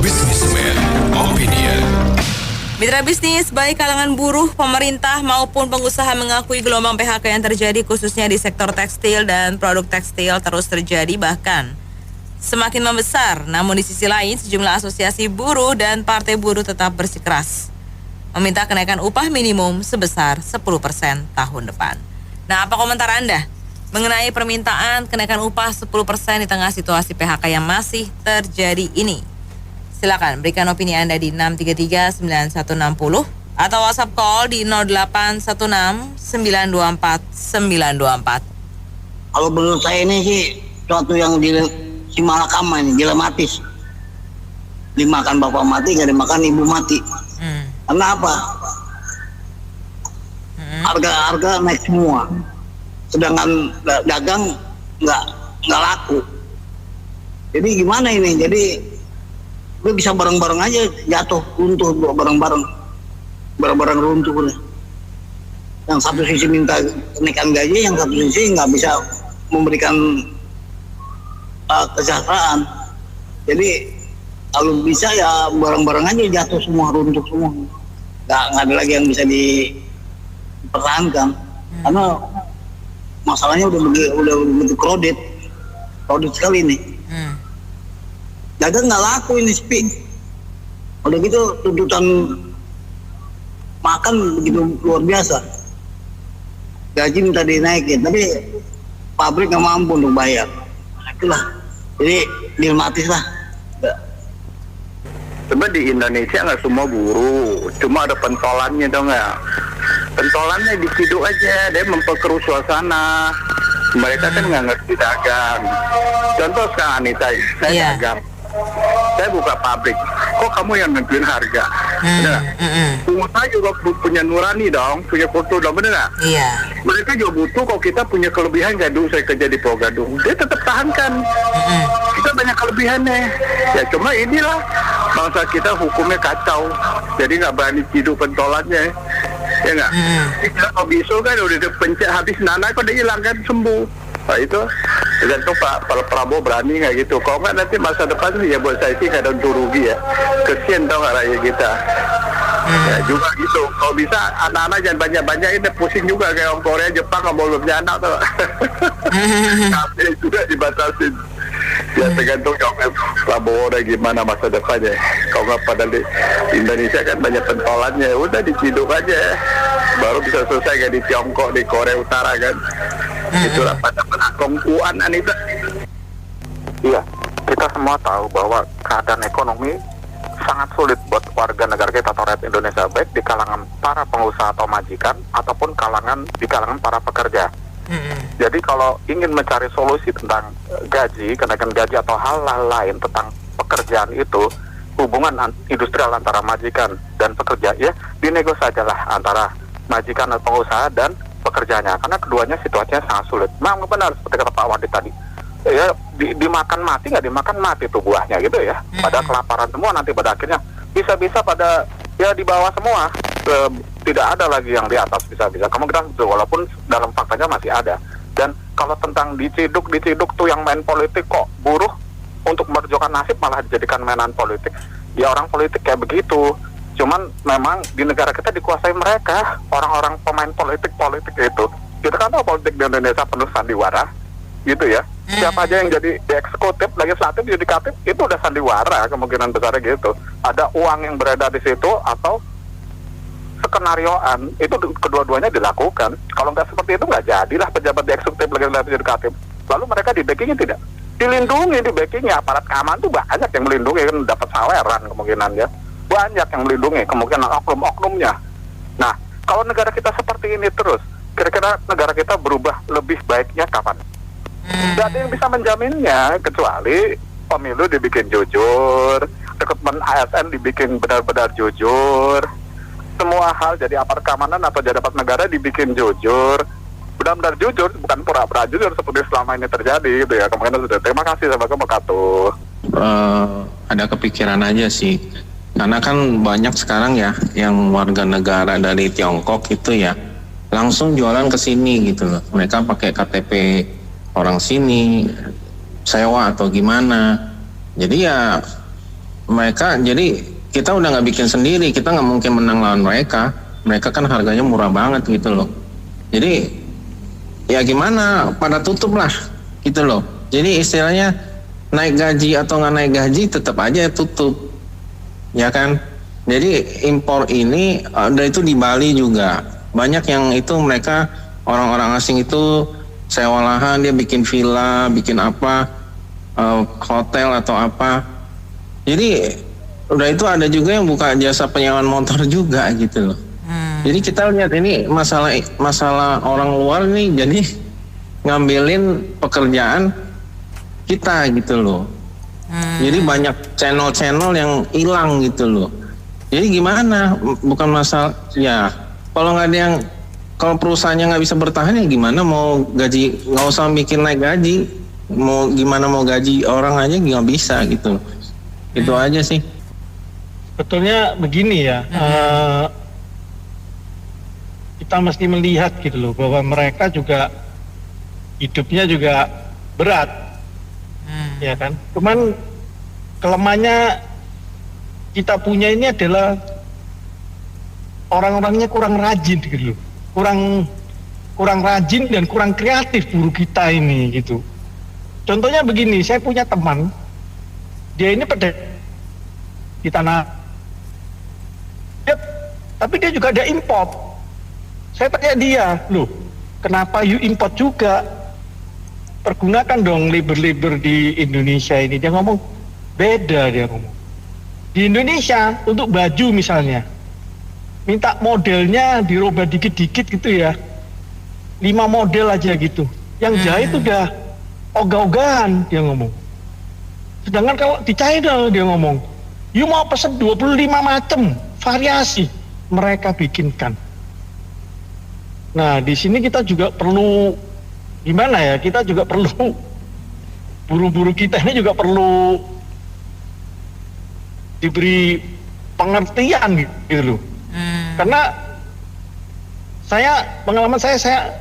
Businessman Opinion. Mitra bisnis baik kalangan buruh, pemerintah maupun pengusaha mengakui gelombang PHK yang terjadi khususnya di sektor tekstil dan produk tekstil terus terjadi bahkan semakin membesar. Namun di sisi lain sejumlah asosiasi buruh dan partai buruh tetap bersikeras meminta kenaikan upah minimum sebesar 10% tahun depan. Nah, apa komentar Anda mengenai permintaan kenaikan upah 10% di tengah situasi PHK yang masih terjadi ini? Silakan berikan opini Anda di 633-9160 atau WhatsApp call di 0816-924-924. Kalau menurut saya ini sih suatu yang si malakama ini dilematis. Dimakan bapak mati, nggak dimakan ibu mati. Karena apa? Harga naik semua, sedangkan dagang nggak laku. Jadi gimana ini? Jadi gue bisa bareng-bareng aja jatuh runtuh bareng-bareng runtuh udah. Yang satu sisi minta kenaikan gaji, yang satu sisi nggak bisa memberikan kesejahteraan. Jadi kalau bisa ya bareng-bareng aja jatuh semua, runtuh semua. Nggak ada lagi yang bisa dipertahankan karena masalahnya udah begitu crowded sekali nih. Dagang nggak laku ini, sepi. Udah gitu tuntutan makan begitu luar biasa. Gaji minta dinaikin, tapi pabrik nggak mampu untuk bayar. Itulah, jadi dilematis lah. Coba di Indonesia nggak semua buruh, cuma ada pentolannya dong ya. Pentolannya diciduk aja, dia memperkeruh suasana. Mereka kan nggak ngerti dagang. Contoh sekarang nih saya dagang. Saya buka pabrik, kok kamu yang nentuin harga? Bener nggak? Pengusaha juga punya nurani dong, punya kultur dong, bener nggak? Iya. Mereka juga butuh kalau kita punya kelebihan. Gaduh, saya kerja di Pulau Gadung, dia tetap tahankan. Kita banyak kelebihannya. Ya cuma inilah bangsa kita hukumnya kacau, jadi nggak berani ciduk pentolannya. Ya nggak? Kalau bisul kan udah dipencet habis nana, kok udah hilang kan, sembuh. Nah itu tergantung Pak Prabowo berani nggak gitu. Kalau nggak nanti masa depan ya buat saya sih kadang untung rugi ya. Kesian tau nggak rakyat kita. Ya juga gitu. Kalau bisa anak-anak jangan banyak-banyak, ini pusing juga kayak orang Korea, Jepang nggak mau punya anak tuh. Tapi juga dibatasin. Ya tergantung kalau Prabowo udah gimana masa depannya. Kalau nggak pada di Indonesia kan banyak pentolannya, udah diciduk aja. Baru bisa selesai kayak di Tiongkok, di Korea Utara kan. Itulah pada penakongkuan Anita. Iya, kita semua tahu bahwa keadaan ekonomi sangat sulit buat warga negara kita atau rakyat Indonesia, baik di kalangan para pengusaha atau majikan ataupun di kalangan para pekerja. Jadi kalau ingin mencari solusi tentang gaji, kenaikan gaji atau hal-hal lain tentang pekerjaan itu, hubungan industrial antara majikan dan pekerja ya dinegosiasi sajalah antara majikan atau pengusaha dan pekerjanya, karena keduanya situasinya sangat sulit. Memang benar seperti kata Pak Wadi tadi, ya dimakan mati nggak dimakan mati tuh buahnya gitu ya. Pada kelaparan semua nanti pada akhirnya bisa-bisa pada ya di bawah semua, tidak ada lagi yang di atas bisa-bisa. Kemungkinan betul, walaupun dalam faktanya masih ada. Dan kalau tentang diciduk tuh yang main politik, kok buruh untuk memperjuangkan nasib malah dijadikan mainan politik. Ya orang politik kayak begitu. Cuman memang di negara kita dikuasai mereka, orang-orang pemain politik itu. Kita kan tahu politik di Indonesia penuh sandiwara, gitu ya. Siapa aja yang jadi di eksekutif, legislatif, yudikatif, itu udah sandiwara kemungkinan besarnya gitu. Ada uang yang beredar di situ atau skenarioan, itu kedua-duanya dilakukan. Kalau nggak seperti itu nggak jadilah pejabat di eksekutif, legislatif, yudikatif. Lalu mereka di backingnya tidak dilindungi, di backingnya aparat keamanan tuh banyak yang melindungi, kan dapat saweran kemungkinan ya. Banyak yang melindungi, kemungkinan oknum-oknumnya. Nah, kalau negara kita seperti ini terus, kira-kira negara kita berubah lebih baiknya kapan? Tidak ada yang bisa menjaminnya, kecuali pemilu dibikin jujur, rekrutmen ASN dibikin benar-benar jujur, semua hal jadi aparat keamanan atau jadi aparat negara dibikin jujur, benar-benar jujur, bukan pura-pura jujur seperti selama ini terjadi gitu ya. Kemungkinan sudah. Terima kasih, Assalamualaikum warahmatullahi wabarakatuh. Ada kepikiran aja sih. Karena kan banyak sekarang ya yang warga negara dari Tiongkok itu ya langsung jualan ke sini gitu loh. Mereka pakai KTP orang sini, sewa atau gimana. Jadi ya mereka, jadi kita udah nggak bikin sendiri, kita nggak mungkin menang lawan mereka. Mereka kan harganya murah banget gitu loh. Jadi ya gimana, pada tutup lah gitu loh. Jadi istilahnya naik gaji atau nggak naik gaji tetap aja tutup, ya kan. Jadi impor ini ada itu di Bali juga banyak yang itu mereka orang-orang asing itu sewa lahan, dia bikin villa, bikin apa, hotel atau apa. Jadi udah itu ada juga yang buka jasa penyewaan motor juga gitu loh. Jadi kita lihat ini masalah orang luar nih, jadi ngambilin pekerjaan kita gitu loh. Jadi banyak channel-channel yang hilang gitu loh. Jadi gimana? Bukan masalah ya. Kalau nggak ada yang, kalau perusahaannya nggak bisa bertahan ya gimana mau gaji? Nggak usah mikir naik gaji. Mau gimana mau gaji orang aja nggak bisa gitu. Itu aja sih. Sebetulnya begini ya. Kita mesti melihat gitu loh bahwa mereka juga hidupnya juga berat, ya kan. Cuman kelemahannya kita punya ini adalah orang-orangnya kurang rajin gitu loh, kurang rajin dan kurang kreatif buruh kita ini gitu. Contohnya begini, saya punya teman, dia ini di tanah, tapi dia juga ada import. Saya tanya dia, loh, kenapa you import juga? Pergunakan dong labor-labor di Indonesia ini. Dia ngomong, beda dia ngomong. Di Indonesia, untuk baju misalnya, minta modelnya dirubah dikit-dikit gitu ya. 5 model aja gitu. Yang jahit udah ogah-ogahan, dia ngomong. Sedangkan kalau di China, dia ngomong, you mau pesen 25 macam variasi, mereka bikinkan. Nah, di sini kita juga perlu gimana ya? Kita juga perlu buru-buru kita ini juga perlu diberi pengertian gitu loh. Karena pengalaman saya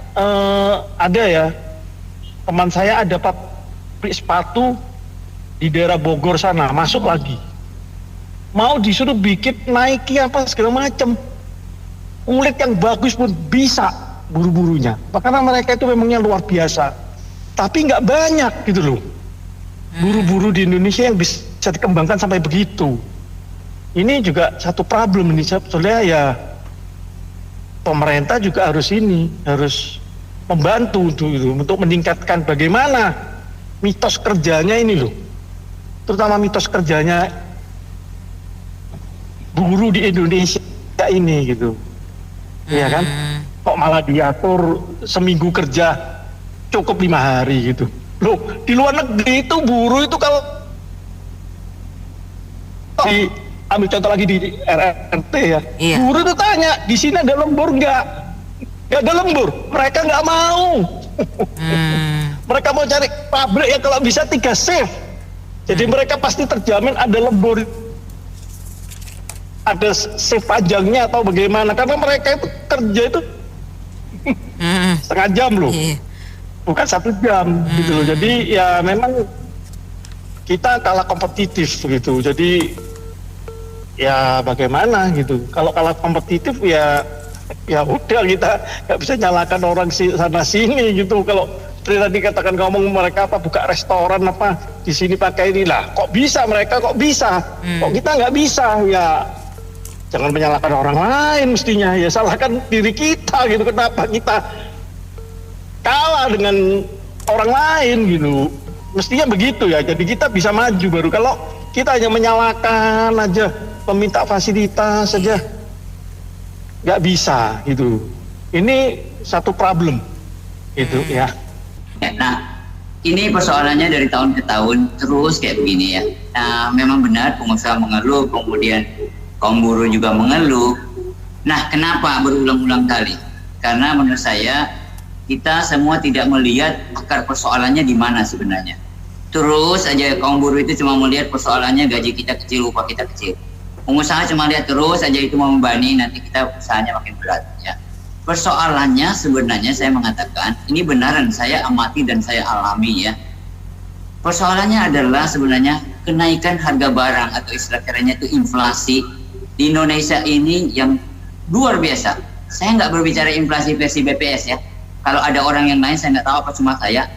ada ya, teman saya ada pabrik sepatu di daerah Bogor sana, masuk lagi. Mau disuruh bikin Nike apa segala macam. Kulit yang bagus pun bisa buru-burunya. Karena mereka itu memangnya luar biasa. Tapi nggak banyak gitu loh. Buru-buru di Indonesia yang bisa dikembangkan sampai begitu. Ini juga satu problem ini. Soalnya ya pemerintah juga harus membantu untuk meningkatkan bagaimana mitos kerjanya ini loh. Terutama mitos kerjanya buruh di Indonesia ini gitu. Iya kan? Kok malah diatur seminggu kerja cukup 5 hari gitu. Loh, di luar negeri itu buruh itu kalau ambil contoh lagi di RRT ya. Iya. Buruh itu tanya, di sini ada lembur nggak? Nggak ada lembur. Mereka nggak mau. Mereka mau cari pabrik yang kalau bisa 3 shift. Jadi mereka pasti terjamin ada lembur. Ada shift panjangnya atau bagaimana, karena mereka itu kerja itu setengah jam loh, bukan 1 jam gitu loh. Jadi ya memang kita kalah kompetitif gitu. Jadi ya bagaimana gitu, kalau kalah kompetitif ya udah, kita nggak bisa nyalakan orang sana sini gitu. Kalau tadi katakan ngomong mereka apa buka restoran apa di sini pakai inilah, kok bisa mereka kok bisa, kok kita nggak bisa ya. Jangan menyalahkan orang lain mestinya, ya salahkan diri kita gitu. Kenapa kita kalah dengan orang lain gitu? Mestinya begitu ya. Jadi kita bisa maju baru. Kalau kita hanya menyalahkan aja, meminta fasilitas saja, nggak bisa gitu. Ini satu problem gitu ya. Nah, ini persoalannya dari tahun ke tahun terus kayak begini ya. Nah, memang benar pengusaha mengeluh, kemudian kaum buruh juga mengeluh. Nah, kenapa berulang-ulang kali? Karena menurut saya kita semua tidak melihat akar persoalannya di mana sebenarnya. Terus aja kaum buruh itu cuma melihat persoalannya gaji kita kecil, upah kita kecil. Pengusaha cuma lihat terus aja itu membebani, nanti kita usahanya makin berat ya. Persoalannya sebenarnya saya mengatakan ini benaran saya amati dan saya alami ya. Persoalannya adalah sebenarnya kenaikan harga barang atau istilah kerennya itu inflasi di Indonesia ini yang luar biasa. Saya nggak berbicara inflasi versi BPS ya. Kalau ada orang yang lain saya nggak tahu apa, cuma saya.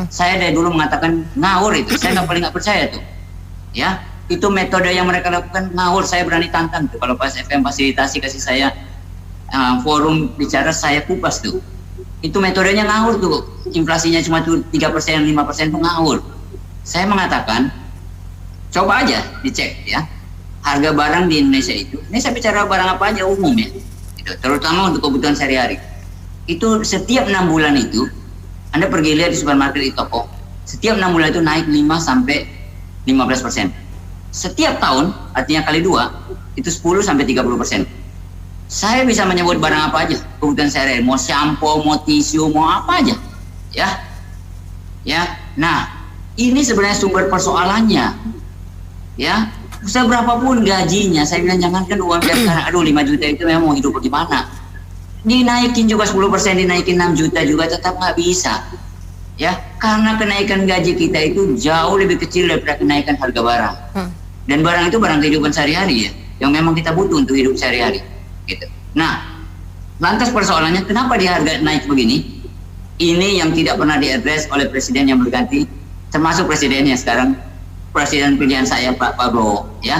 Saya dari dulu mengatakan ngawur itu. Saya paling nggak percaya tuh. Ya, itu metode yang mereka lakukan ngawur. Saya berani tantang tuh. Kalau pas FM fasilitasi kasih saya forum bicara, saya kupas tuh. Itu metodenya ngawur tuh. Inflasinya cuma tuh 3%, 5% tuh ngawur. Saya mengatakan, coba aja dicek ya. Harga barang di Indonesia itu, ini saya bicara barang apa aja umum ya, gitu, terutama untuk kebutuhan sehari-hari. Itu setiap 6 bulan itu, Anda pergi lihat di supermarket, di toko, setiap 6 bulan itu naik 5-15%. Setiap tahun, artinya kali 2, itu 10-30%. Saya bisa menyebut barang apa aja, kebutuhan sehari-hari, mau shampoo, mau tisu, mau apa aja, ya. Nah, ini sebenarnya sumber persoalannya, ya. Seberapapun gajinya, saya bilang jangankan UMR sekarang, 5 juta itu memang mau hidup bagaimana? Dinaikin juga 10%, dinaikin 6 juta juga tetap nggak bisa. Ya, karena kenaikan gaji kita itu jauh lebih kecil daripada kenaikan harga barang. Dan barang itu barang kehidupan sehari-hari ya, yang memang kita butuh untuk hidup sehari-hari. Gitu. Nah, lantas persoalannya kenapa di harga naik begini? Ini yang tidak pernah diadres oleh presiden yang berganti, termasuk presidennya sekarang. Presiden pilihan saya Pak Prabowo ya.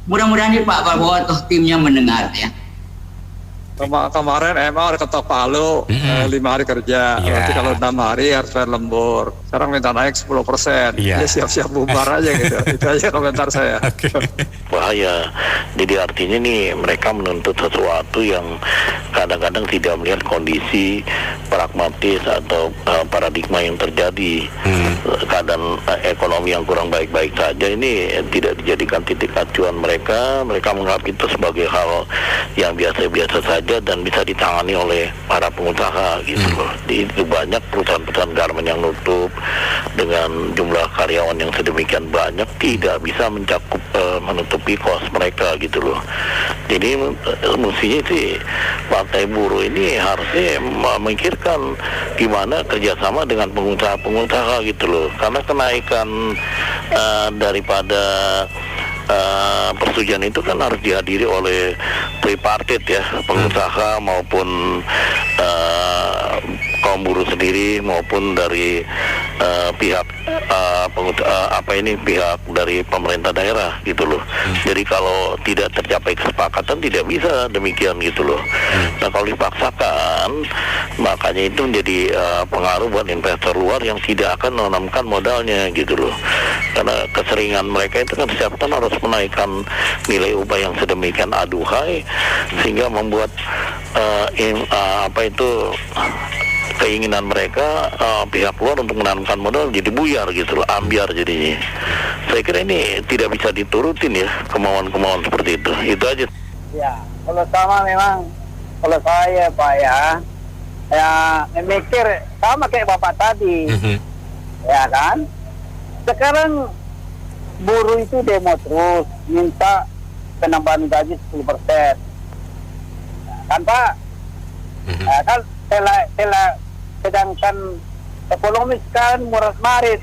Mudah-mudahan Pak Prabowo atau timnya mendengar ya. Kemarin emang ada ketok palu 5 hari kerja, nanti kalau 6 hari harus bayar lembur. Sekarang minta naik 10%, ya siap-siap bubar aja gitu. Itu aja komentar saya. Bahaya. Jadi artinya nih mereka menuntut sesuatu yang kadang-kadang tidak melihat kondisi pragmatis atau paradigma yang terjadi. Keadaan ekonomi yang kurang baik-baik saja ini tidak dijadikan titik acuan mereka. Mereka menganggap itu sebagai hal yang biasa-biasa saja dan bisa ditangani oleh para pengusaha gitu loh. Itu banyak perusahaan-perusahaan garmen yang nutup dengan jumlah karyawan yang sedemikian banyak, tidak bisa mencakup menutupi kos mereka gitu loh. Jadi mestinya sih Partai Buruh ini harusnya memikirkan gimana kerjasama dengan pengusaha-pengusaha gitu loh, karena kenaikan daripada persetujuan itu kan harus dihadiri oleh tripartit ya, pengusaha maupun kaum buruh sendiri maupun dari pihak pihak dari pemerintah daerah gitu loh. Jadi kalau tidak tercapai kesepakatan tidak bisa demikian gitu loh. Nah kalau dipaksakan makanya itu menjadi pengaruh buat investor luar yang tidak akan menanamkan modalnya gitu loh. Karena keseringan mereka itu kan setiap tahun harus menaikkan nilai upah yang sedemikian aduhai sehingga membuat keinginan mereka pihak luar untuk menanamkan modal jadi buyar gitu loh, ambiar jadinya. Saya kira ini tidak bisa diturutin ya, kemauan-kemauan seperti itu. Itu aja. Ya, kalau sama memang kalau saya Pak ya memikir sama kayak Bapak tadi. Ya kan? Sekarang buruh itu demo terus minta penambahan gaji 10%. Kan Pak? Kan sedangkan ekonomi sekarang muras-marit,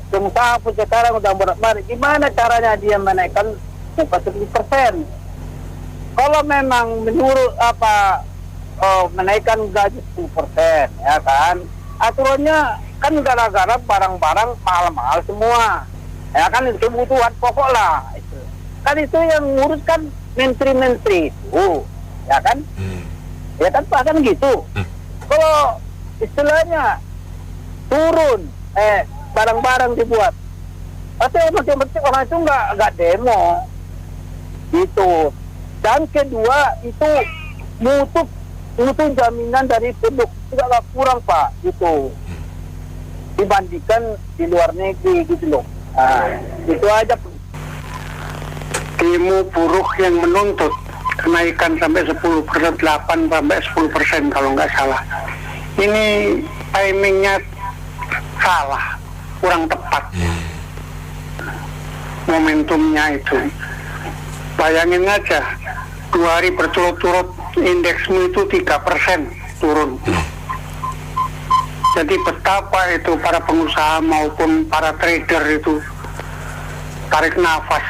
pengusaha pun sekarang udah muras-marit. Gimana caranya dia menaikkan upah 10%? Kalau memang menurut menaikkan gaji 10%, ya kan? Aturannya kan gara-gara barang-barang mahal-mahal semua, ya kan, kebutuhan pokok lah itu. Kan itu yang nguruskan menteri-menteri itu, ya kan? Ya kan Pak, kan gitu. Kalau istilahnya turun barang-barang dibuat, pasti yang penting orang itu nggak demo gitu. Dan kedua itu mutu jaminan dari produk juga nggak kurang Pak gitu dibandingkan di luar negeri gitu loh. Nah, itu aja. Demo buruh yang menuntut kenaikan sampai 10%, 8 sampai 10% kalau nggak salah. Ini timingnya salah, kurang tepat. Momentumnya itu. Bayangin aja, 2 hari berturut-turut indeksmu itu 3% turun. Jadi betapa itu para pengusaha maupun para trader itu tarik nafas.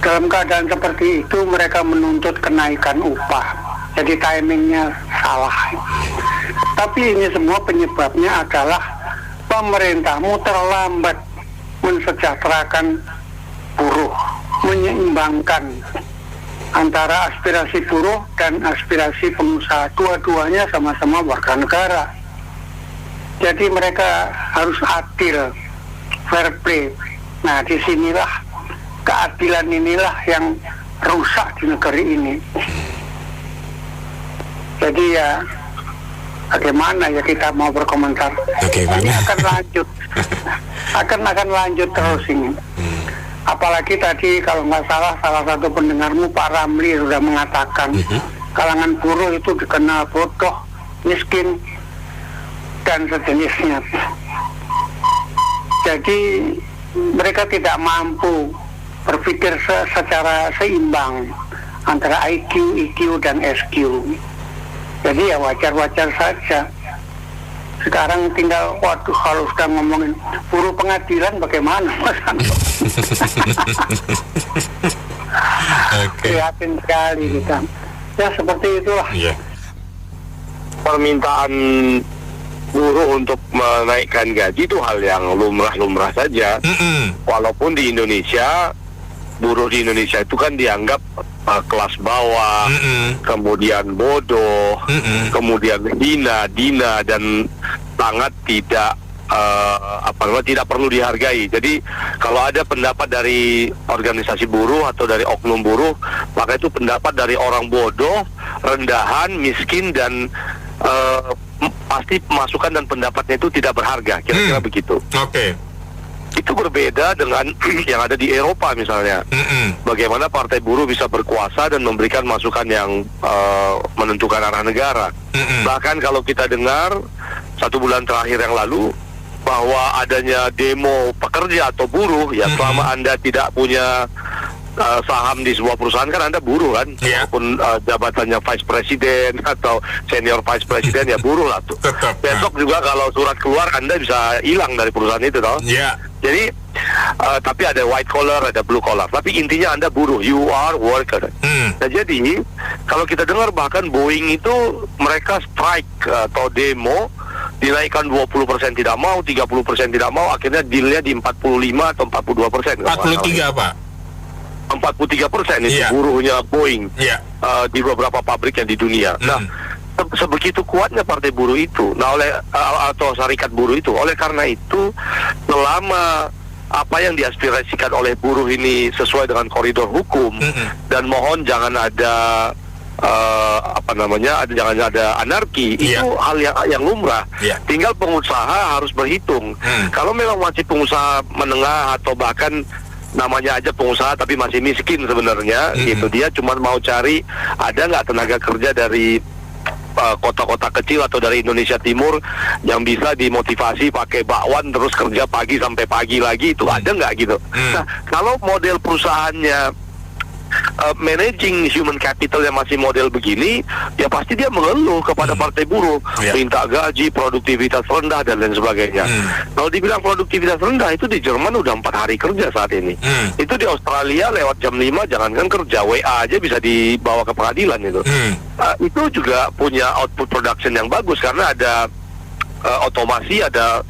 Dalam keadaan seperti itu mereka menuntut kenaikan upah. Jadi timingnya salah. Tapi ini semua penyebabnya adalah pemerintahmu terlambat mensejahterakan buruh, menyeimbangkan antara aspirasi buruh dan aspirasi pengusaha. Dua-duanya sama-sama warga negara. Jadi mereka harus adil, fair play. Nah, disinilah keadilan inilah yang rusak di negeri ini. Jadi ya bagaimana ya kita mau berkomentar? Ini akan lanjut, akan lanjut terus ini. Apalagi tadi kalau nggak salah satu pendengarmu Pak Ramli sudah mengatakan kalangan buruh itu dikenal bodoh, miskin dan sejenisnya. Jadi mereka tidak mampu berpikir secara seimbang antara IQ, EQ dan SQ. Jadi ya wajar-wajar saja. Sekarang tinggal, waduh, kalau sudah ngomongin buruh pengadilan bagaimana Mas Anto? Prihatin sekali kita. Ya seperti itulah. Permintaan buruh untuk menaikkan gaji itu hal yang lumrah-lumrah saja. Walaupun di Indonesia, buruh di Indonesia itu kan dianggap kelas bawah, kemudian bodoh, kemudian hina, dina, dan sangat tidak tidak perlu dihargai. Jadi kalau ada pendapat dari organisasi buruh atau dari oknum buruh, maka itu pendapat dari orang bodoh, rendahan, miskin, dan pasti masukan dan pendapatnya itu tidak berharga. Kira-kira begitu. Itu berbeda dengan yang ada di Eropa misalnya. Bagaimana partai buruh bisa berkuasa dan memberikan masukan yang menentukan arah negara. Bahkan kalau kita dengar 1 bulan terakhir yang lalu bahwa adanya demo pekerja atau buruh, ya selama Anda tidak punya saham di sebuah perusahaan kan Anda buruh kan, walaupun jabatannya vice president atau senior vice president ya buruh lah tuh. Besok juga kalau surat keluar Anda bisa hilang dari perusahaan itu toh. Jadi tapi ada white collar, ada blue collar, tapi intinya Anda buruh, you are worker. Nah jadi kalau kita dengar bahkan Boeing itu mereka strike atau demo, dinaikkan 20% tidak mau, 30% tidak mau, akhirnya dealnya di 45 atau 42%. 43 Pak. 43% itu buruhnya Boeing di beberapa pabrik yang di dunia. Nah, sebegitu kuatnya partai buruh itu, nah oleh atau serikat buruh itu, oleh karena itu selama apa yang diaspirasikan oleh buruh ini sesuai dengan koridor hukum, dan mohon jangan ada jangan ada anarki, itu hal yang lumrah. Tinggal pengusaha harus berhitung. Kalau memang masih pengusaha menengah atau bahkan namanya aja pengusaha tapi masih miskin sebenarnya, gitu, dia cuma mau cari ada nggak tenaga kerja dari kota-kota kecil atau dari Indonesia Timur yang bisa dimotivasi pakai bakwan terus kerja pagi sampai pagi lagi, itu ada nggak gitu. Nah, kalau model perusahaannya managing human capital yang masih model begini, ya pasti dia mengeluh kepada partai buruh, minta gaji, produktivitas rendah dan lain sebagainya. Kalau dibilang produktivitas rendah, itu di Jerman udah 4 hari kerja saat ini. Itu di Australia lewat jam 5, jangankan kerja, WA aja bisa dibawa ke pengadilan itu. Itu juga punya output production yang bagus karena ada otomasi, ada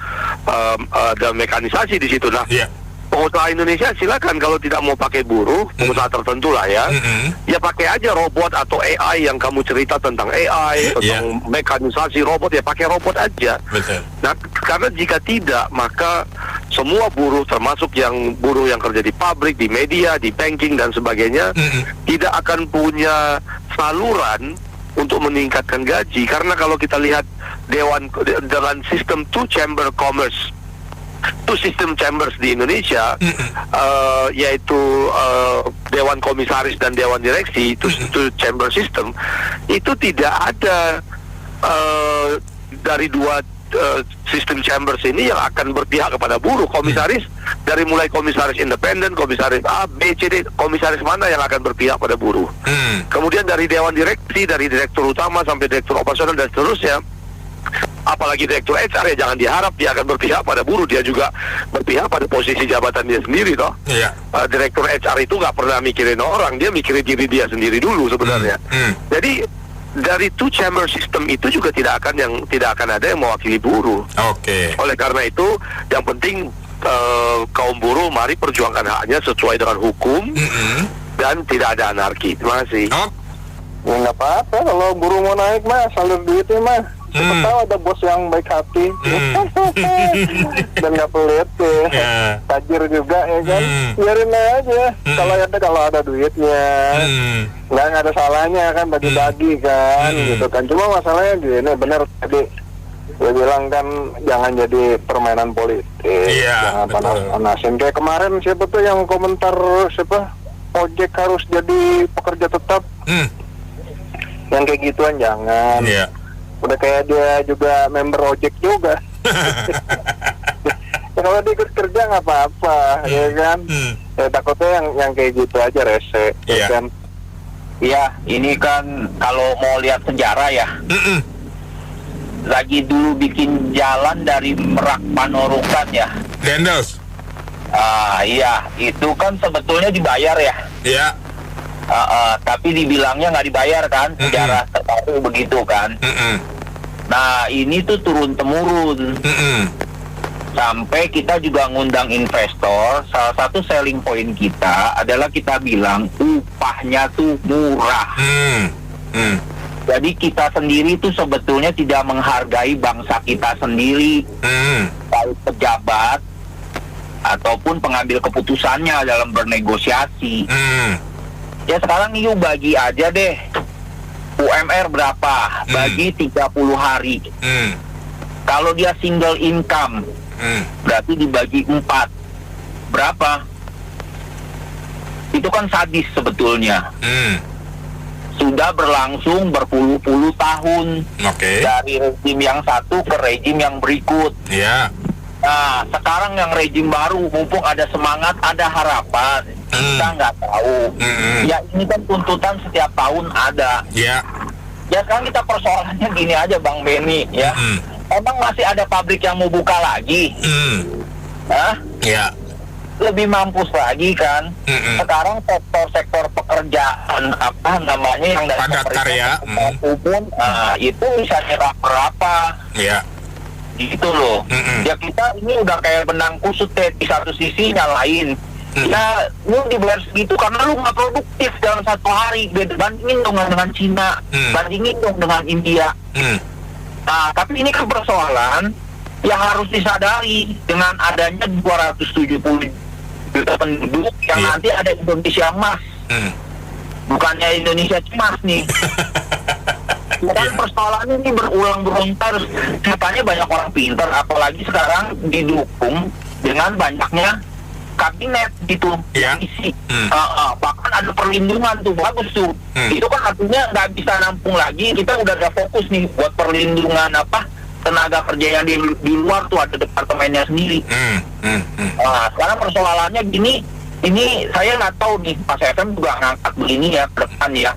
mekanisasi di situ. Nah, pengusaha Indonesia silakan kalau tidak mau pakai buruh, pengusaha tertentu lah ya, ya pakai aja robot atau AI yang kamu cerita tentang AI, tentang mekanisasi robot, ya pakai robot aja. Nah, karena jika tidak, maka semua buruh termasuk yang buruh yang kerja di pabrik, di media, di banking dan sebagainya, tidak akan punya saluran untuk meningkatkan gaji. Karena kalau kita lihat dewan dengan sistem two system chambers di Indonesia, yaitu dewan komisaris dan dewan direksi, itu chamber system, itu tidak ada dari dua sistem chambers ini yang akan berpihak kepada buruh. Komisaris dari mulai komisaris independen, komisaris A, B, C, D, komisaris mana yang akan berpihak pada buruh. Kemudian dari dewan direksi, dari direktur utama sampai direktur operasional dan seterusnya, apalagi direktur HR ya jangan diharap dia akan berpihak pada buruh, dia juga berpihak pada posisi jabatan dia sendiri toh. Direktur HR itu nggak pernah mikirin orang, dia mikirin diri dia sendiri dulu sebenarnya. Jadi dari two chamber system itu juga tidak akan ada yang mewakili buruh. Oleh karena itu yang penting kaum buruh mari perjuangkan haknya sesuai dengan hukum dan tidak ada anarki. Terima kasih. Ya nggak apa-apa kalau buruh mau naik mah salir duitnya mah. Siapa tahu ada bos yang baik hati dan nggak pelit ya, tajir juga ya kan, biarin aja. Kalau ada duitnya, nggak ada salahnya kan bagi-bagi kan, gitu kan. Cuma masalahnya gini, benar tadi gue bilang kan jangan jadi permainan politik, jangan panas-panasin. Kayak kemarin siapa tuh yang komentar ojek harus jadi pekerja tetap, yang kayak gituan jangan. Udah kayak dia juga member ojek juga. Ya, kalau dia ikut kerja nggak apa-apa, ya kan? Ya takutnya yang kayak gitu aja rese, ya kan? Iya, ini kan kalau mau lihat sejarah ya. Lagi dulu bikin jalan dari Merak Panorokan ya. Dendels. Iya, itu kan sebetulnya dibayar ya. Iya. Tapi dibilangnya nggak dibayar kan, sejarah terbaru begitu kan. Nah ini tuh turun temurun, sampai kita juga ngundang investor. Salah satu selling point kita adalah kita bilang upahnya tuh murah. Jadi kita sendiri tuh sebetulnya tidak menghargai bangsa kita sendiri, baik pejabat ataupun pengambil keputusannya dalam bernegosiasi. Ya sekarang yuk bagi aja deh UMR berapa, bagi 30 hari. Kalau dia single income, berarti dibagi 4. Berapa? Itu kan sadis sebetulnya. Sudah berlangsung berpuluh-puluh tahun. Dari rezim yang satu ke rezim yang berikut. Nah, sekarang yang rezim baru, mumpung ada semangat, ada harapan, kita nggak tahu. Ya ini kan tuntutan setiap tahun ada. Ya sekarang kita persoalannya gini aja Bang Benny ya. Emang masih ada pabrik yang mau buka lagi? Lebih mampus lagi kan. Sekarang sektor-sektor pekerjaan yang dari padat karya umum, itu bisa nyerap berapa? Gitu loh. Ya kita ini udah kayak benang kusut di satu sisi nyalain. Ya lu dibayar segitu karena lu nggak produktif dalam satu hari. Bandingin dong dengan Cina, bandingin dong dengan India. Nah tapi ini kan persoalan yang harus disadari dengan adanya 270 juta penduduk yang nanti ada Indonesia emas, bukannya Indonesia cemas nih. Dan persoalan ini berulang terus. Katanya banyak orang pintar, apalagi sekarang didukung dengan banyaknya kabinet gitu yang isi. Bahkan ada perlindungan tuh, bagus tuh. Itu kan artinya nggak bisa nampung lagi. Kita udah ada fokus nih buat perlindungan tenaga kerja yang di luar tuh ada departemennya sendiri. Sekarang persoalannya gini, ini saya nggak tahu nih Pak FM juga ngangkat begini ya ke depan ya.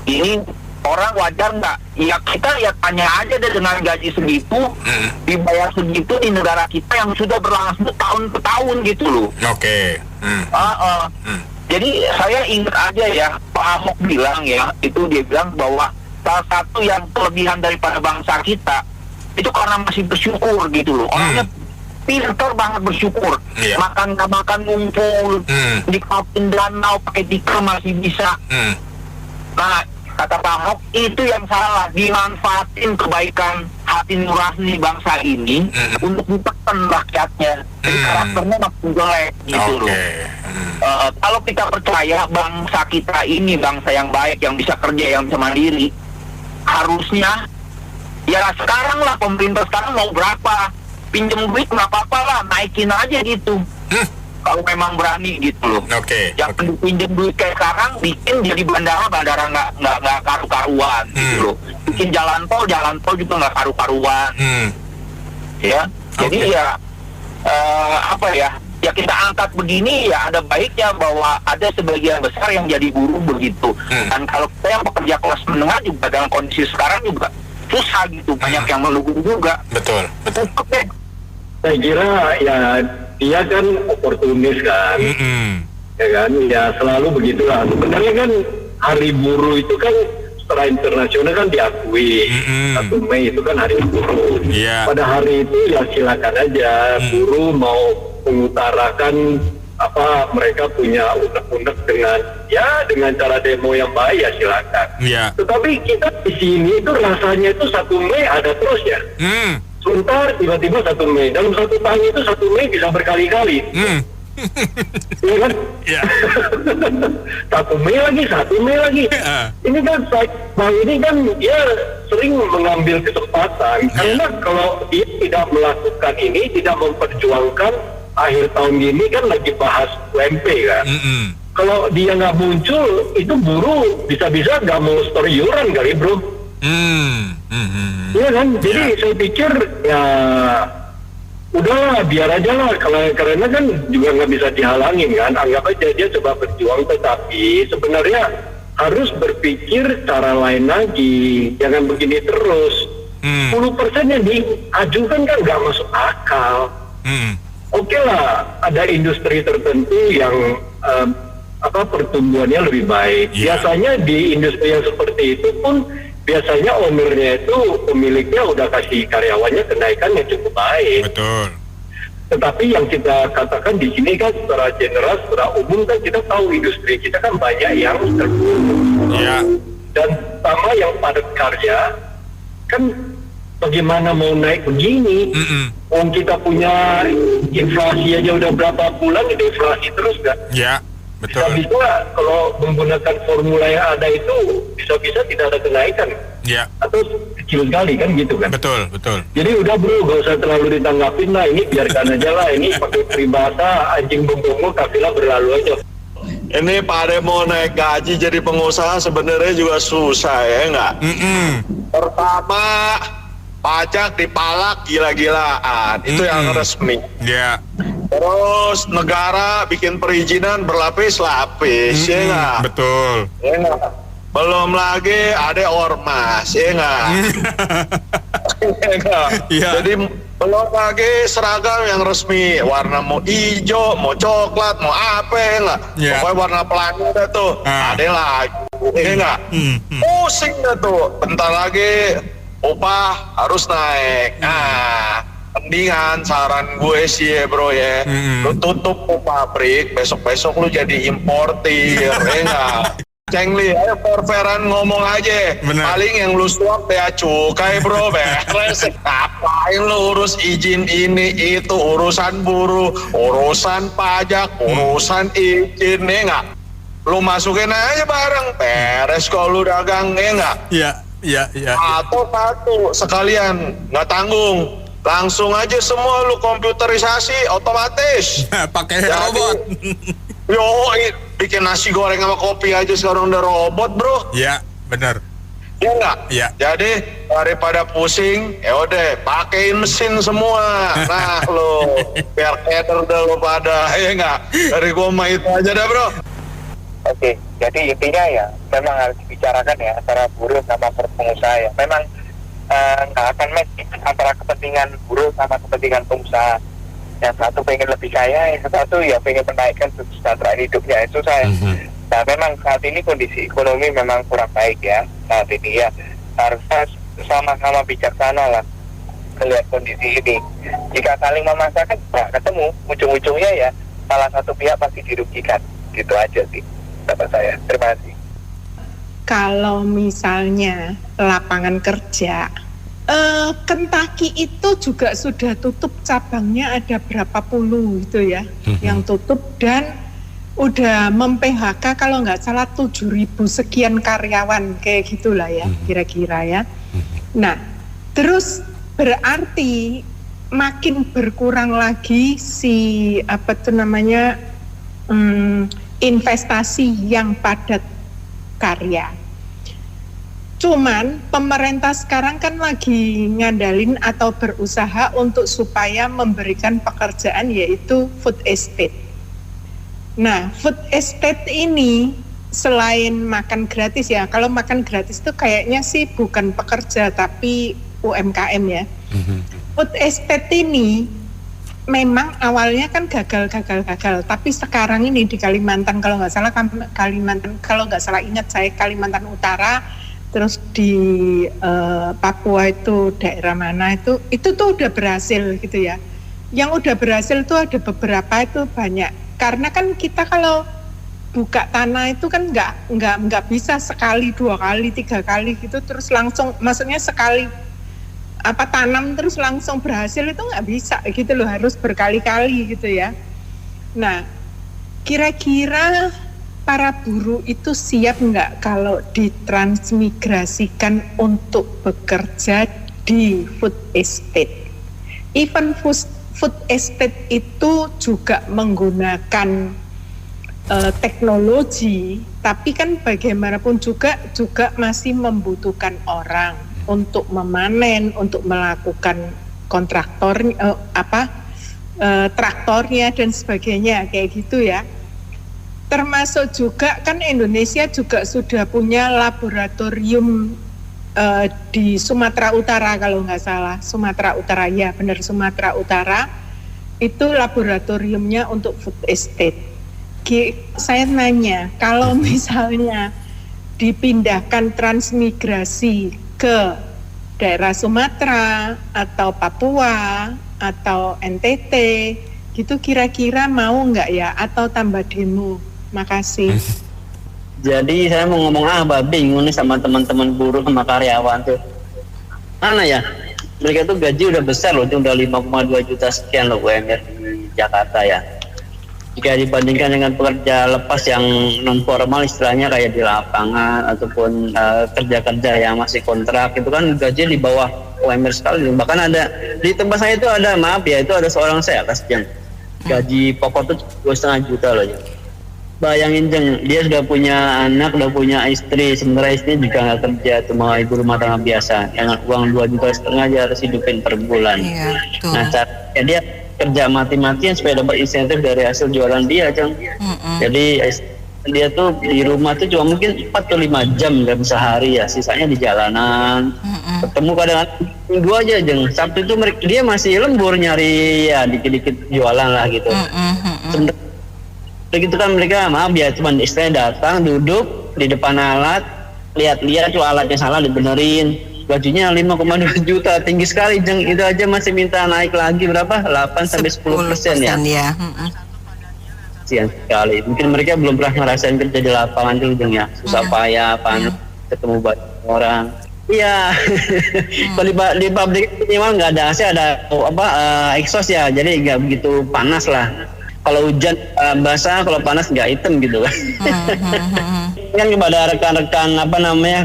Ini orang wajar nggak? Ya kita ya tanya aja deh, dengan gaji segitu, dibayar segitu di negara kita yang sudah berlangsung tahun ke tahun gitu loh. Jadi saya ingat aja ya, Pak Ahok bilang ya, itu dia bilang bahwa salah satu yang kelebihan daripada bangsa kita itu karena masih bersyukur gitu loh. Orangnya pintar banget bersyukur. Makan nggak makan ngumpul, dikapin danau pakai tikar masih bisa. Nah kata Pak Ahok, itu yang salah, dimanfaatin kebaikan hati nurani bangsa ini untuk ditekan rakyatnya. Jadi karakternya makin jelek gitu loh. Kalau kita percaya bangsa kita ini bangsa yang baik, yang bisa kerja, yang bisa mandiri, harusnya ya sekarang lah, pemerintah sekarang mau berapa, pinjem duit nggak apa-apa lah, naikin aja gitu. Kalau memang berani gitu loh. Jangan pinjem duit kayak sekarang, bikin jadi bandara nggak karu-karuan gitu loh. Bikin jalan tol juga nggak karu-karuan. Ya, jadi ya ya kita angkat begini ya ada baiknya bahwa ada sebagian besar yang jadi buruh begitu. Dan kalau kita yang pekerja kelas menengah juga dalam kondisi sekarang juga susah gitu, banyak yang mendukung juga. Betul. Saya kira ya dia kan oportunis kan, ya kan, ya selalu begitulah. Sebenarnya kan Hari Buruh itu kan secara internasional kan diakui, 1 Mei itu kan Hari Buruh. Pada hari itu ya silakan aja buruh mau mengutarakan apa mereka punya unek-unek dengan cara demo yang baik ya silakan. Tetapi kita di sini itu rasanya itu 1 Mei ada terus ya. Sebentar tiba-tiba 1 Mei. Dalam 1 tahun itu 1 Mei bisa berkali-kali. Iya kan? 1 Mei lagi, 1 Mei lagi. Ini kan Bang ini kan dia sering mengambil kesempatan karena kalau dia tidak melakukan ini, tidak memperjuangkan akhir tahun ini kan lagi bahas UMP kan. Kalau dia nggak muncul, itu buruh bisa-bisa nggak mau store iuran kali bro. Iya kan? Jadi saya pikir ya udahlah biar aja lah, karena kan juga nggak bisa dihalangin kan. Anggap aja dia coba berjuang, tetapi sebenarnya harus berpikir cara lain lagi, jangan begini terus. 10% yang diajukan kan nggak masuk akal. Oke lah, ada industri tertentu yang pertumbuhannya lebih baik. Biasanya di industri yang seperti itu pun biasanya ownernya itu pemiliknya udah kasih karyawannya kenaikan yang cukup baik. Betul. Tetapi yang kita katakan di sini kan secara general, secara umum kan kita tahu industri kita kan banyak yang terpuruk. Dan sama yang padat karya kan bagaimana mau naik begini? Kita punya inflasi aja udah berapa bulan itu inflasi terus kan? Betul. Bisa kalau menggunakan formula yang ada itu bisa-bisa tidak ada kenaikan. Atau kecil sekali kan gitu kan. Betul. Jadi udah bro, gak usah terlalu ditanggapin lah, ini biarkan aja lah, ini pakai peribahasa anjing bengkong kafilah berlalu aja. Ini pada mau naik gaji jadi pengusaha sebenarnya juga susah ya enggak? Pertama pajak dipalak gila-gilaan, itu yang resmi. Terus negara bikin perizinan berlapis-lapis, ya enggak? Betul. Ya enggak? Belum lagi ada ormas, ya enggak? Ya enggak? Jadi belum lagi seragam yang resmi, warna mau hijau, mau coklat, mau apa ya enggak? Pokoknya warna pelangi dah tuh, ada lagi, ya enggak? Pusing dah tuh, bentar lagi upah harus naik. Mendingan saran gue sih ya bro ya, lu tutup pabrik, besok-besok lu jadi importir, ya enggak? Cengli, ayo fair-fairan ngomong aja. Paling yang lu suap bea cukai bro, beres. Ngapain lu urus izin ini itu, urusan buruh, urusan pajak, urusan izin, ya enggak? Lu masukin aja bareng, beres kalau lu dagang, ya enggak? Iya. Atau satu sekalian nggak tanggung, langsung aja semua lu komputerisasi otomatis. Pakai robot. Yo, bikin nasi goreng sama kopi aja sekarang udah robot bro. Iya, benar. Iya enggak? Jadi daripada pusing, ya udah pakein mesin semua. Nah lo biar keder dah lo pada, ya enggak? Dari gua mah itu aja dah bro. Oke, jadi intinya ya memang harus dibicarakan ya antara buruh sama pengusaha ya. Memang nggak akan match antara kepentingan buruh sama kepentingan pengusaha. Yang satu pengen lebih kaya, yang satu ya pengen menaikkan kesejahteraan hidupnya, itu saya. Nah memang saat ini kondisi ekonomi memang kurang baik ya saat ini ya. Harusnya sama-sama bijaksana lah melihat kondisi ini. Jika saling memaksakan nggak ketemu, ujung-ujungnya ya salah satu pihak pasti dirugikan. Gitu aja sih dapat saya. Terima kasih. Kalau misalnya lapangan kerja, Kentucky itu juga sudah tutup cabangnya, ada berapa puluh itu ya yang tutup, dan udah mem-PHK kalau nggak salah 7.000 sekian karyawan kayak gitulah ya kira-kira ya. Nah terus berarti makin berkurang lagi si investasi yang padat karya. Cuman pemerintah sekarang kan lagi ngandalin atau berusaha untuk supaya memberikan pekerjaan, yaitu food estate. Nah, food estate ini selain makan gratis ya, kalau makan gratis itu kayaknya sih bukan pekerja tapi UMKM ya. Food estate ini memang awalnya kan gagal, tapi sekarang ini di Kalimantan kalau nggak salah ingat saya Kalimantan Utara, terus di Papua itu daerah mana itu tuh udah berhasil gitu ya. Yang udah berhasil tuh ada beberapa itu banyak. Karena kan kita kalau buka tanah itu kan nggak bisa sekali, 2 kali, 3 kali gitu terus langsung, maksudnya sekali tanam terus langsung berhasil itu nggak bisa gitu loh, harus berkali-kali gitu ya. Nah, kira-kira para buruh itu siap nggak kalau ditransmigrasikan untuk bekerja di food estate? Even food estate itu juga menggunakan teknologi, tapi kan bagaimanapun juga masih membutuhkan orang untuk memanen, untuk melakukan traktornya dan sebagainya kayak gitu ya. Termasuk juga kan Indonesia juga sudah punya laboratorium di Sumatera Utara kalau nggak salah, Sumatera Utara ya benar, Sumatera Utara itu laboratoriumnya untuk food estate. Saya nanya, kalau misalnya dipindahkan transmigrasi ke daerah Sumatera atau Papua atau NTT gitu, kira-kira mau nggak ya atau tambah demo? Makasih. Jadi saya mau ngomong bingung nih sama teman-teman buruh sama karyawan tuh. Mana ya? Mereka tuh gaji udah besar loh, itu udah 5,2 juta sekian loh UMR di Jakarta ya. Jika dibandingkan dengan pekerja lepas yang non formal istilahnya kayak di lapangan ataupun kerja-kerja yang masih kontrak itu kan gaji di bawah UMR sekali. Bahkan ada di tempat saya itu ada ada seorang sales yang gaji pokok tuh 2,5 juta loh ya. Bayangin Jeng, dia sudah punya anak, sudah punya istri, sebenarnya istrinya juga nggak kerja, cuma ibu rumah tangga biasa. Dengan uang 2,5 juta dia harus hidupin per bulan. Iya, nah, caranya dia kerja mati-matian supaya dapat insentif dari hasil jualan dia, Jeng. Jadi dia tuh di rumah tuh cuma mungkin 4 atau 5 jam dalam sehari ya, sisanya di jalanan. Ketemu kadang-kadang minggu aja Jeng. Sabtu itu dia masih lembur nyari ya dikit-dikit jualan lah gitu. Begitu kan mereka cuma istilahnya datang duduk di depan alat, lihat-lihat tuh alatnya salah dibenerin, gajinya 5,2 juta, tinggi sekali Jeng. Itu aja masih minta naik lagi berapa? 8-10% ya. Sian sekali. Mungkin mereka belum pernah ngerasain kerja di lapangan dulu Jeng ya, susah payah, panas, ketemu banyak orang. Iya. Kalau di pabrik minimal nggak ada AC, ada exhaust ya, jadi nggak begitu panas lah. Kalau hujan basah, kalau panas nggak hitam gitu kan. Kan kepada rekan-rekan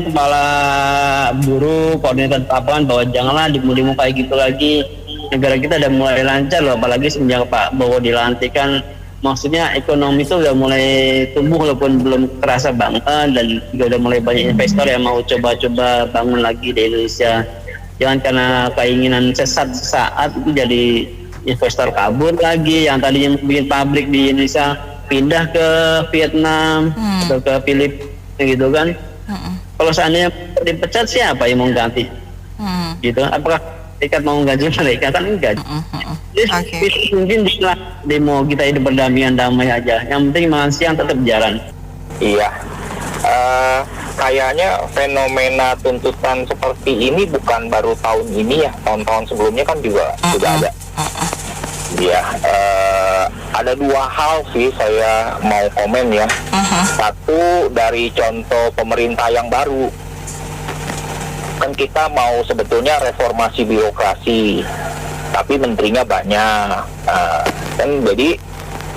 kepala buruh, koordinator lapangan bahwa janganlah demo-demo kayak gitu lagi. Negara kita udah mulai lancar loh, apalagi semenjak Pak Bowo dilantikan. Maksudnya ekonomi itu udah mulai tumbuh walaupun belum kerasa banget, dan juga udah mulai banyak investor yang mau coba-coba bangun lagi di Indonesia. Jangan karena keinginan sesaat itu jadi investor kabur lagi, yang tadinya bikin pabrik di Indonesia pindah ke Vietnam atau ke Filipina gitu kan. Kalau seandainya dipecat, siapa yang mau ganti? Gitu, apakah mereka mau ganti mereka? Kan enggak. Jadi mungkin setelah demo kita hidup berdampingan damai aja, yang penting makan siang tetap jalan. Iya, kayaknya fenomena tuntutan seperti ini bukan baru tahun ini ya, tahun-tahun sebelumnya kan juga ada. Ya, ada 2 hal sih saya mau komen ya. Satu, dari contoh pemerintah yang baru, kan kita mau sebetulnya reformasi birokrasi, tapi menterinya banyak. Kan jadi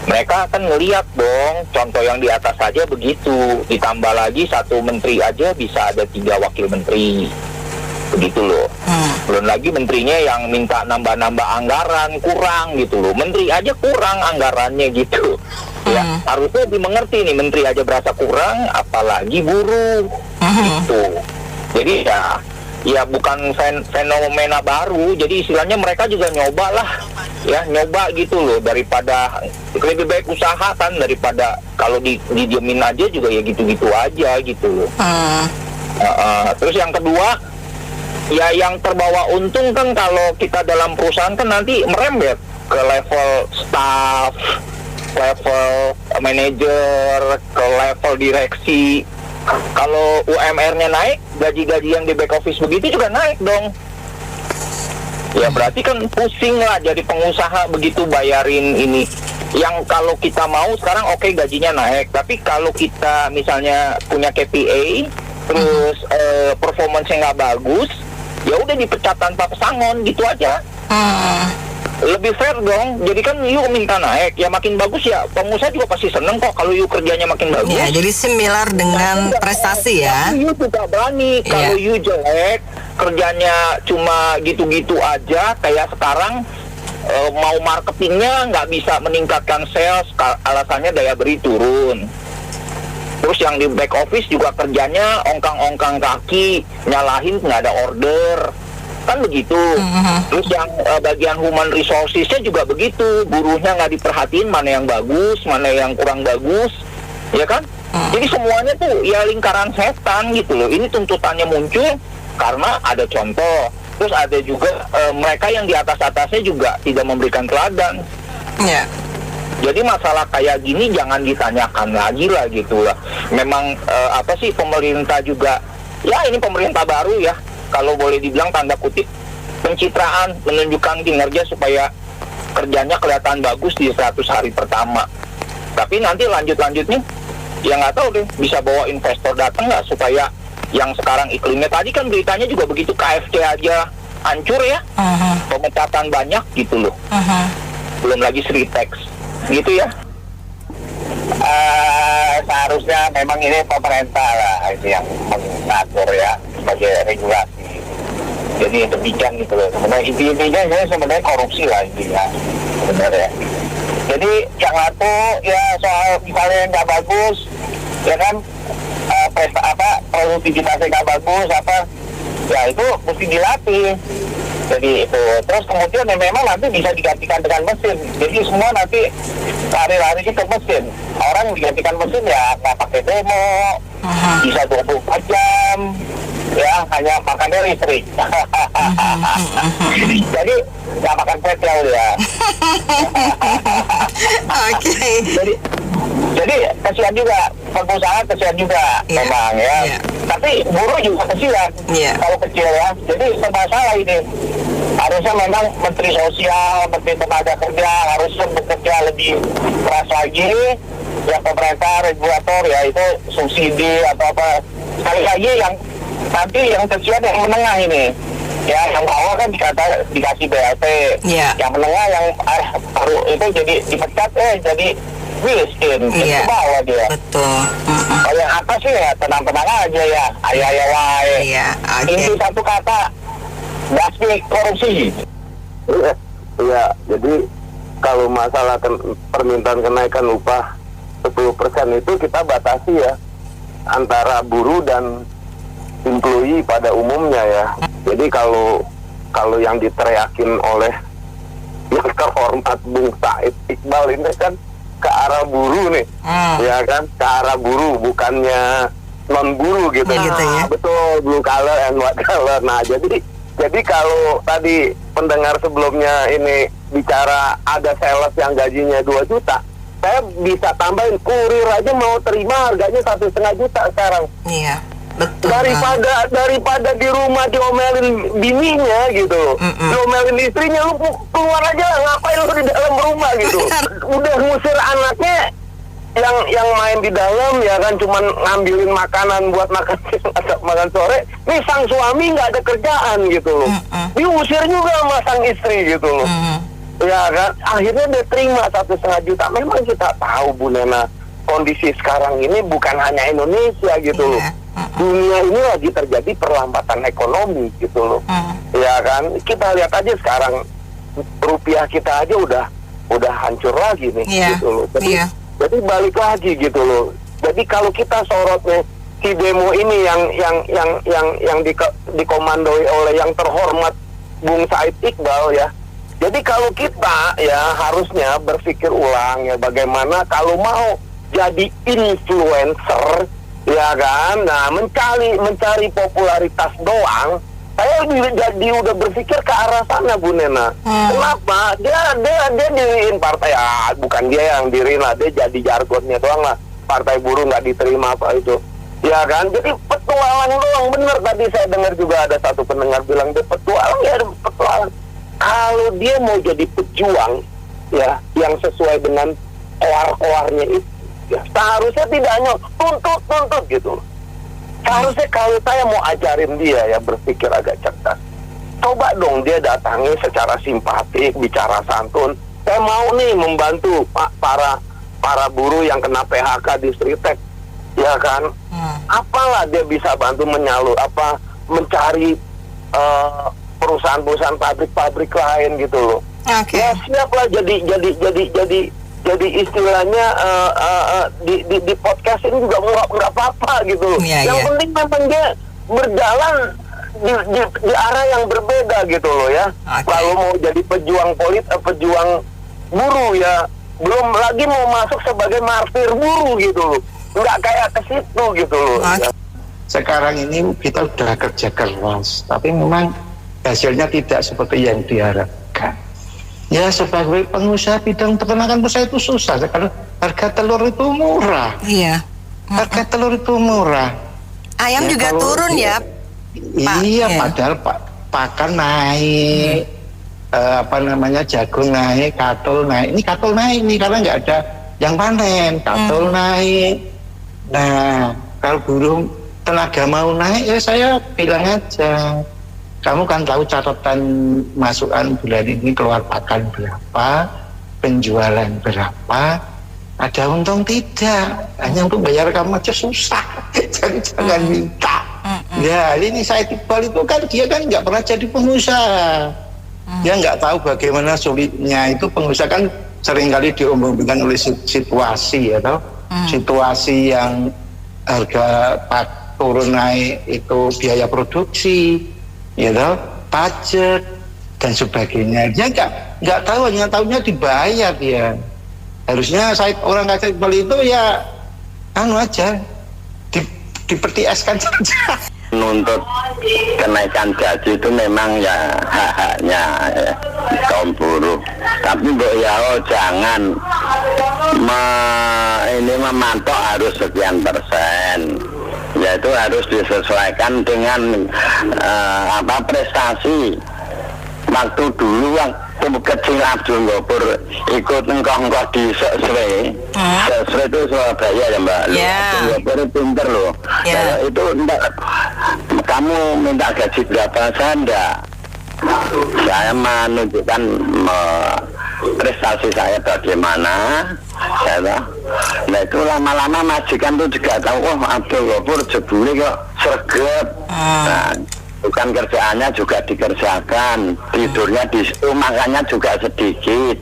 mereka kan ngelihat dong, contoh yang di atas saja begitu, ditambah lagi 1 menteri aja bisa ada 3 wakil menteri, begitu loh. Belum lagi menterinya yang minta nambah-nambah anggaran, kurang gitu loh. Menteri aja kurang anggarannya gitu. Ya, harusnya dimengerti nih, menteri aja berasa kurang, apalagi buruh gitu. Jadi ya ya bukan fenomena baru, jadi istilahnya mereka juga nyoba lah, ya nyoba gitu loh, daripada lebih baik usaha kan daripada kalau didiemin aja juga ya gitu-gitu aja gitu loh. Terus yang kedua, ya yang terbawa untung kan kalau kita dalam perusahaan kan nanti merembet ke level staff, level manajer, ke level direksi. Kalau UMR-nya naik, gaji-gaji yang di back office begitu juga naik dong. Ya berarti kan pusing lah jadi pengusaha begitu bayarin ini. Yang kalau kita mau sekarang oke, gajinya naik, tapi kalau kita misalnya punya KPI, terus performance-nya nggak bagus, ya udah dipecat tanpa pesangon gitu aja. Lebih fair dong. Jadi kan you minta naik, ya makin bagus ya pengusaha juga pasti seneng kok kalau you kerjanya makin bagus. Ya, jadi similar dengan prestasi ya. You juga berani. Kalau you jelek, kerjanya cuma gitu-gitu aja, kayak sekarang mau marketingnya nggak bisa meningkatkan sales, alasannya daya beli turun. Terus yang di back office juga kerjanya ongkang-ongkang kaki, nyalahin nggak ada order. Kan begitu. Terus yang bagian human resources-nya juga begitu, buruhnya nggak diperhatiin mana yang bagus, mana yang kurang bagus, ya kan? Jadi semuanya tuh ya lingkaran setan gitu loh. Ini tuntutannya muncul karena ada contoh. Terus ada juga mereka yang di atas-atasnya juga tidak memberikan teladan. Jadi masalah kayak gini jangan ditanyakan lagi lah gitu lah. Memang apa sih pemerintah juga, ya ini pemerintah baru ya, kalau boleh dibilang tanda kutip pencitraan, menunjukkan kinerja supaya kerjanya kelihatan bagus di 100 hari pertama. Tapi nanti lanjut-lanjutnya ya nggak tahu deh, bisa bawa investor datang nggak supaya yang sekarang iklimnya tadi kan beritanya juga begitu, KFC aja hancur ya, pemecatan banyak gitu loh. Belum lagi Sritex gitu ya. Seharusnya memang ini pemerintah lah ini yang mengatur ya sebagai regulasi. Jadi demikian gitu loh. Sebenarnya intinya sebenarnya korupsi lah intinya sebenarnya. Jadi yang satu ya soal misalnya yang nggak bagus, ya kan produktivitasnya nggak bagus ya itu mesti dilatih. Jadi itu terus kemudian ya memang nanti bisa digantikan dengan mesin. Jadi semua nanti lari-lari ke mesin. Orang digantikan mesin ya nggak pakai demo, bisa 24 jam, ya hanya makannya listrik. Jadi nggak makan petrol ya. Oke. Jadi kasihan juga, pengusaha kasihan juga memang ya. Tapi buruh juga kasihan kalau kecil ya. Jadi masalah ini harusnya memang Menteri Sosial, Menteri Tenaga Kerja harusnya bekerja lebih keras lagi. Ya pemerintah, regulator ya itu subsidi atau apa. Sekali lagi yang nanti yang kecil yang menengah ini. Ya yang bawah kan dikasih BLT. Yang menengah yang baru itu jadi dipecat jadi miskin, ke bawah dia. Betul. Kalau yang atas sih ya tenang-tenang aja ya, ayah-ayah wae. Ini satu kata, basmi korupsi. Iya, jadi kalau masalah permintaan kenaikan upah 10% itu kita batasi ya antara buruh dan employee pada umumnya ya. Jadi kalau yang diteriakin oleh yang terhormat Bung Said Iqbal ini kan ke arah buruh nih, ya kan, ke arah buruh bukannya non buruh gitu. Betul, blue collar and white collar. Nah jadi kalau tadi pendengar sebelumnya ini bicara ada sales yang gajinya 2 juta, saya bisa tambahin kurir aja mau terima harganya 1,5 juta sekarang. Iya. Betul. Daripada di rumah diomelin bininya gitu, diomelin istrinya, lu keluar aja lah, ngapain lu di dalam rumah gitu. Udah ngusir anaknya yang main di dalam ya kan, cuman ngambilin makanan buat makan sore. Nih sang suami nggak ada kerjaan gitu loh, diusir juga sama sang istri gitu loh. Ya kan, akhirnya dia terima 1,5 juta. Memang kita tahu Bu Nena, kondisi sekarang ini bukan hanya Indonesia gitu loh. Dunia ini lagi terjadi perlambatan ekonomi gitu loh. Ya kan, kita lihat aja sekarang rupiah kita aja udah hancur lagi nih gitu loh. Jadi balik lagi gitu loh. Jadi kalau kita sorotnya aksi demo ini yang dikomandoi oleh yang terhormat Bung Said Iqbal ya. Jadi kalau kita ya harusnya berpikir ulang ya, bagaimana kalau mau jadi influencer ya kan, nah mencari popularitas doang. Saya jadi udah berpikir ke arah sana, Bu Nena. Kenapa? Dia diriin partai, bukan dia yang diriin lah, dia jadi jargonnya doang lah. Partai buruh nggak diterima apa itu, ya kan? Jadi petualang doang, bener tadi saya dengar juga ada satu pendengar bilang dia petualang, ya petualang. Kalau dia mau jadi pejuang, ya yang sesuai dengan koar-koarnya itu, ya seharusnya tidak hanya tuntut gitu. Seharusnya kalau saya mau ajarin dia ya berpikir agak cerdas, coba dong dia datangi secara simpatik, bicara santun. Saya mau nih membantu para buruh yang kena PHK di Stritek, ya kan? Apalah dia bisa bantu mencari perusahaan-perusahaan pabrik-pabrik lain gitu loh. Ya siaplah jadi istilahnya di podcast ini juga nggak apa-apa gitu loh. Yang penting memang dia berjalan di arah yang berbeda gitu loh ya. Lalu mau jadi pejuang buruh ya, belum lagi mau masuk sebagai martir buruh gitu loh. Nggak kayak ke situ gitu loh. Ya. Sekarang ini kita udah kerja keras, tapi memang hasilnya tidak seperti yang diharapkan. Ya sebagai pengusaha bidang peternakan saya itu susah karena harga telur itu murah. Iya. Harga telur itu murah. Ayam juga turun ya, Pak. Iya, padahal pakan naik, jagung naik, katol naik. Ini katol naik nih karena nggak ada yang panen, katol naik. Nah, kalau buruh tenaga mau naik ya saya bilang aja. Kamu kan tahu catatan masukan bulan ini keluar pakan berapa, penjualan berapa, ada untung tidak, hanya untuk bayar kamu aja susah, jadi jangan minta. Ya ini Said Iqbal itu kan dia kan nggak pernah jadi pengusaha, dia nggak tahu bagaimana sulitnya itu pengusaha kan seringkali diomongkan oleh situasi ya toh, situasi yang harga turun naik itu biaya produksi. Ya toh, pajak dan sebagainya. Dia nggak tahu, hanya tahunya dibayar dia. Harusnya orang Said Iqbal itu ya aja dipertieskan saja. Menuntut kenaikan gaji itu memang ya hak-haknya kaum buruh. Tapi jangan memantok harus sekian persen. Yaitu harus disesuaikan dengan prestasi. Waktu dulu waktu kecil Abdul Ghafur ikut engkau di Sesre. Sesre itu Surabaya ya Mbak. Abdul Ghafur itu pinter loh. Itu kamu minta gaji berapa? Saya enggak. Saya menunjukkan prestasi saya bagaimana. Nah itu lama-lama majikan tuh juga tahu, Abdul Ghafur jebule kok sregep. Nah, bukan kerjaannya juga dikerjakan, tidurnya di situ, makannya juga sedikit.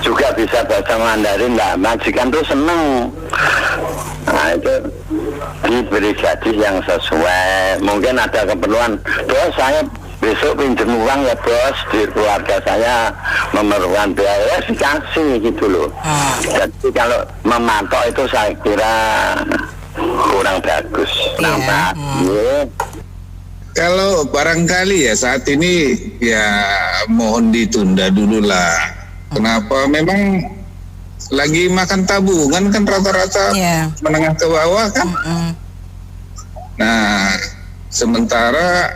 Juga bisa bahasa Mandarin, nah majikan tuh seneng. Nah itu diberi gaji yang sesuai. Mungkin ada keperluan, bos saya besok pinjam uang ya bos, di keluarga saya memerlukan biaya, dikasih gitu loh. Jadi kalau memantau itu saya kira kurang bagus, kurang bagus. Kalau barangkali ya saat ini ya mohon ditunda dulu lah. Kenapa? Memang lagi makan tabungan kan rata-rata menengah ke bawah kan. Nah sementara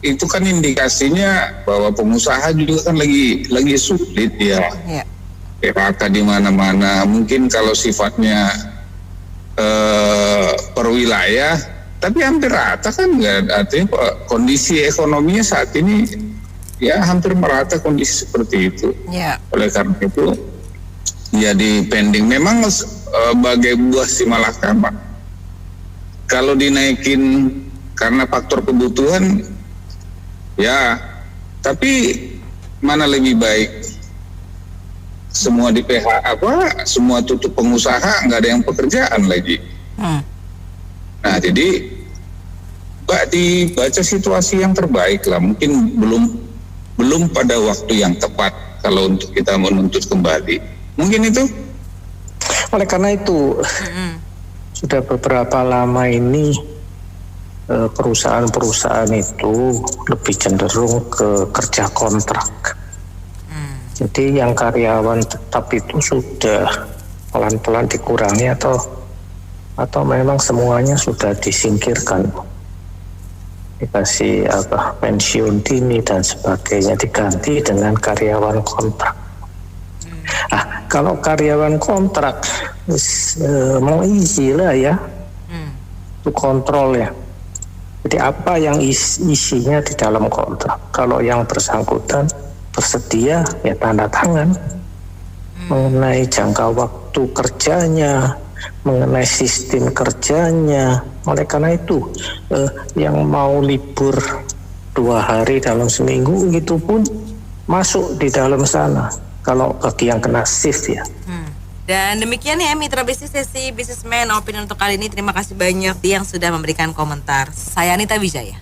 itu kan indikasinya bahwa pengusaha juga kan lagi sulit ya. PHK di mana-mana. Mungkin kalau sifatnya per wilayah, tapi hampir rata kan, nggak, artinya kondisi ekonominya saat ini ya hampir merata kondisi seperti itu. Oleh karena itu ya dipending. Memang bagai buah si malakama. Kalau dinaikin karena faktor kebutuhan, ya, tapi mana lebih baik? Semua di semua tutup pengusaha, nggak ada yang pekerjaan lagi. Nah, jadi dibaca situasi yang terbaik lah. Mungkin belum pada waktu yang tepat kalau untuk kita menuntut kembali. Mungkin itu. Oleh karena itu, sudah beberapa lama ini perusahaan-perusahaan itu lebih cenderung ke kerja kontrak. Jadi yang karyawan tetap itu sudah pelan-pelan dikurangi atau memang semuanya sudah disingkirkan, dikasih pensiun dini dan sebagainya, diganti dengan karyawan kontrak. Kalau karyawan kontrak mau easy lah ya, itu kontrol ya. Jadi apa yang isinya di dalam kontrak, kalau yang bersangkutan bersedia ya tanda tangan mengenai jangka waktu kerjanya, mengenai sistem kerjanya. Oleh karena itu yang mau libur 2 hari dalam seminggu itu pun masuk di dalam sana kalau bagi yang kena shift ya. Dan demikian ya mitra bisnis sesi Businessman Opinion untuk kali ini. Terima kasih banyak yang sudah memberikan komentar. Saya Anita Wijaya.